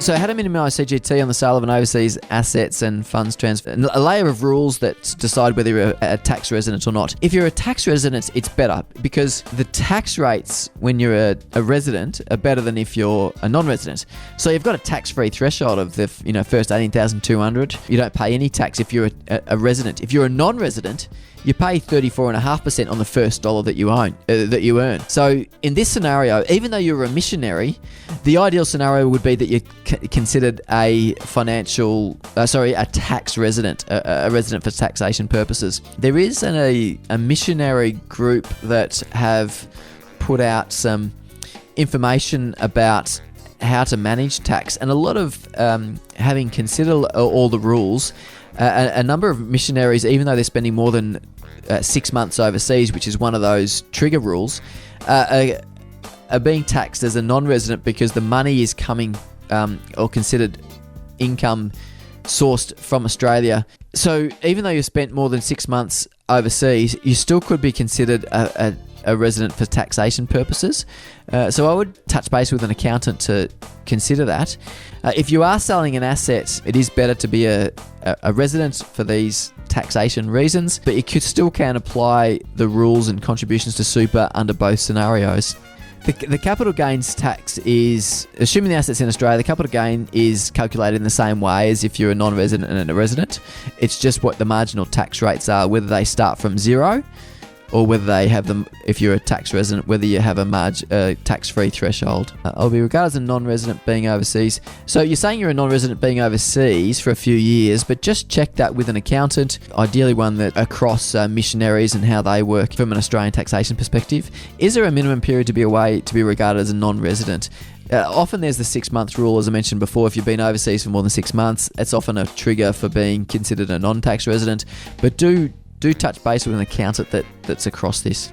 So how to minimise CGT on the sale of an overseas assets and funds transfer. And a layer of rules that decide whether you're a tax resident or not. If you're a tax resident, it's better because the tax rates when you're a resident are better than if you're a non-resident. So you've got a tax-free threshold of the first 18,200. You don't pay any tax if you're a resident. If you're a non-resident, you pay 34.5% on the first dollar that you earn. So in this scenario, even though you're a missionary, the ideal scenario would be that you're considered a tax resident, a resident for taxation purposes. There is a missionary group that have put out some information about how to manage tax, and a lot of having considered all the rules, a number of missionaries, even though they're spending more than 6 months overseas, which is one of those trigger rules, are being taxed as a non-resident because the money is coming or considered income sourced from Australia. So even though you spent more than 6 months overseas, you still could be considered a resident for taxation purposes. So I would touch base with an accountant to consider that. If you are selling an asset, it is better to be a resident for these taxation reasons, but you still can apply the rules and contributions to super under both scenarios. The capital gains tax is, assuming the asset's in Australia, the capital gain is calculated in the same way as if you're a non-resident and a resident. It's just what the marginal tax rates are, whether they start from zero or whether they have them, if you're a tax resident, whether you have a tax-free threshold. I'll be regarded as a non-resident being overseas. So you're saying you're a non-resident being overseas for a few years, but just check that with an accountant, ideally one that across missionaries and how they work from an Australian taxation perspective. Is there a minimum period to be away to be regarded as a non-resident? Often there's the 6 month rule, as I mentioned before. If you've been overseas for more than 6 months, it's often a trigger for being considered a non-tax resident. But do touch base with an accountant that's across this.